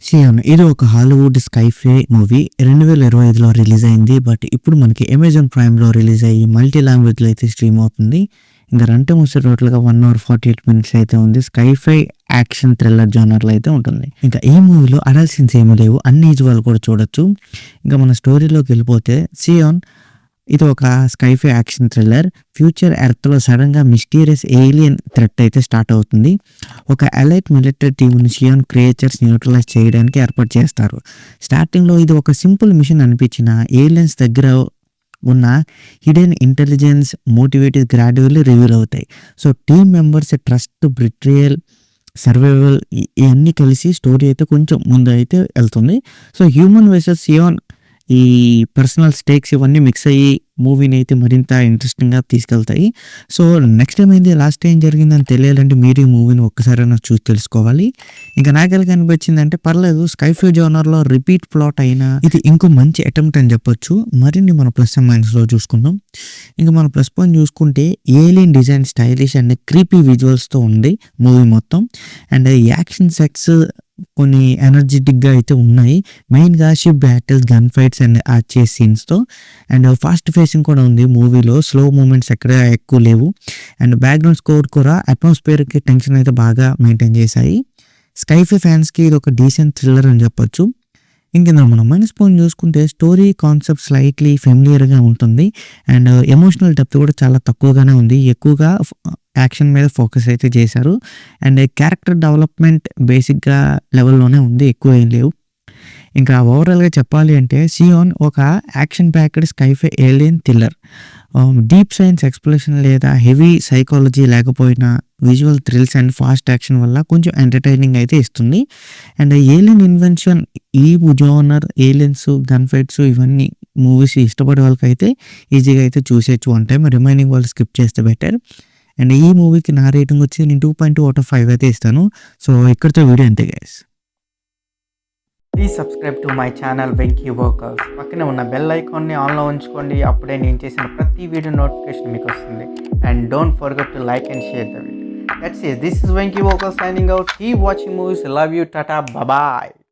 Cyan ఇది ఒక Hollywood sci-fi movie 2025లో release అయింది. బట్ ఇప్పుడు మనకి అమెజాన్ ప్రైమ్లో రిలీజ్ అయ్యి మల్టీ లాంగ్వేజ్లో అయితే స్ట్రీమ్ అవుతుంది. ఇంకా రన్ టైమ్ వస్తే టోటల్గా 1 hour 48 minutes అయితే ఉంది. స్కైఫై యాక్షన్ థ్రిల్లర్ జోనర్లో అయితే ఉంటుంది. ఇంకా ఈ మూవీలో అడల్ట్ సీన్స్ ఏమీ లేవు, అన్ని ఏజ్ వాళ్ళు కూడా చూడొచ్చు. ఇంకా మన స్టోరీలోకి వెళ్ళిపోతే సియాన్ ఇది ఒక స్కైఫై యాక్షన్ థ్రిల్లర్. ఫ్యూచర్ ఎర్త్లో సడన్గా మిస్టీరియస్ ఏలియన్ థ్రెట్ అయితే స్టార్ట్ అవుతుంది. ఒక ఎలైట్ మిలిటరీ టీంని సియాన్ క్రియేచర్స్ న్యూట్రలైజ్ చేయడానికి ఏర్పాటు చేస్తారు. స్టార్టింగ్లో ఇది ఒక సింపుల్ మిషన్ అనిపించిన ఏలియన్స్ దగ్గర ఉన్న hidden intelligence motivated gradually reveal అవుతాయి. So team members trust, betrayal, survival ఇవన్నీ కలిసి స్టోరీ అయితే కొంచెం ముందు అయితే వెళ్తుంది. సో హ్యూమన్ వర్సెస్ సియాన్ ఈ పర్సనల్ స్టేక్స్ ఇవన్నీ మిక్స్ అయ్యి మూవీని అయితే మరింత ఇంట్రెస్టింగ్గా తీసుకెళ్తాయి. సో నెక్స్ట్ టైం ఏంది, లాస్ట్ టైం జరిగిందని తెలియాలంటే మీరు ఈ మూవీని ఒక్కసారైనా చూసి తెలుసుకోవాలి. ఇంకా నాకెలా అనిపించింది అంటే పర్లేదు, స్కైఫై జోనర్లో రిపీట్ ప్లాట్ అయినా ఇది ఇంకో మంచి అటెంప్ట్ అని చెప్పొచ్చు. మరిన్ని మన ప్లస్ అండ్ మైనస్లో చూసుకుందాం. ఇంకా మన ప్లస్ పాయింట్ చూసుకుంటే alien design stylish and creepy విజువల్స్తో ఉంది మూవీ మొత్తం. అండ్ యాక్షన్ సెక్స్ కొన్ని ఎనర్జెటిక్గా అయితే ఉన్నాయి. మెయిన్గా ship battles, gun fights and ఆ చేస్ సీన్స్తో. అండ్ ఫాస్ట్ ఫేసింగ్ కూడా ఉంది మూవీలో, స్లో మూమెంట్స్ ఎక్కడ ఎక్కువ లేవు. అండ్ బ్యాక్గ్రౌండ్ స్కోర్ కూడా అట్మాస్ఫియర్కి టెన్షన్ అయితే బాగా మెయింటైన్ చేశాయి. స్కైఫై ఫ్యాన్స్కి ఇది ఒక డీసెంట్ థ్రిల్లర్ అని చెప్పొచ్చు. ఇంకేందో మనం మైనస్ పాయింట్ చూసుకుంటే స్టోరీ కాన్సెప్ట్ స్లైట్లీ ఫెమిలియర్గా ఉంటుంది. అండ్ ఎమోషనల్ డెప్త్ కూడా చాలా తక్కువగానే ఉంది. ఎక్కువగా యాక్షన్ మీద ఫోకస్ అయితే చేశారు. అండ్ క్యారెక్టర్ డెవలప్మెంట్ బేసిక్గా లెవెల్లోనే ఉంది, ఎక్కువ ఏం లేవు. ఇంకా ఓవరాల్గా చెప్పాలి అంటే సియాన్ ఒక action packed sci-fi alien thriller. Deep science exploration లేదా హెవీ సైకాలజీ లేకపోయినా visual thrills and fast action వల్ల కొంచెం ఎంటర్టైనింగ్ అయితే ఇస్తుంది. అండ్ ఏలియన్ ఇన్వెన్షన్, ఈ జోనర్, ఏలియన్స్, గన్ ఫైట్స్ ఇవన్నీ మూవీస్ ఇష్టపడే వాళ్ళకైతే ఈజీగా అయితే చూసేయచ్చు వన్ టైం. రిమైనింగ్ వాళ్ళు స్కిప్ చేస్తే బెటర్. అండ్ ఈ మూవీకి నా రేటింగ్ వచ్చి నేను 2.2 out of 5 అయితే ఇస్తాను. సో ఇక్కడితో వీడియో అంతే guys. Please subscribe to my channel Venky workers. పక్కనే ఉన్న బెల్ ఐకాన్ని ఆన్లో ఉంచుకోండి, అప్పుడే నేను చేసిన ప్రతి వీడియో నోటిఫికేషన్ మీకు వస్తుంది. And don't forget to like and share the video. That's it. This is Venky Walker signing out. Keep watching movies. Love you. Tata. Bye bye.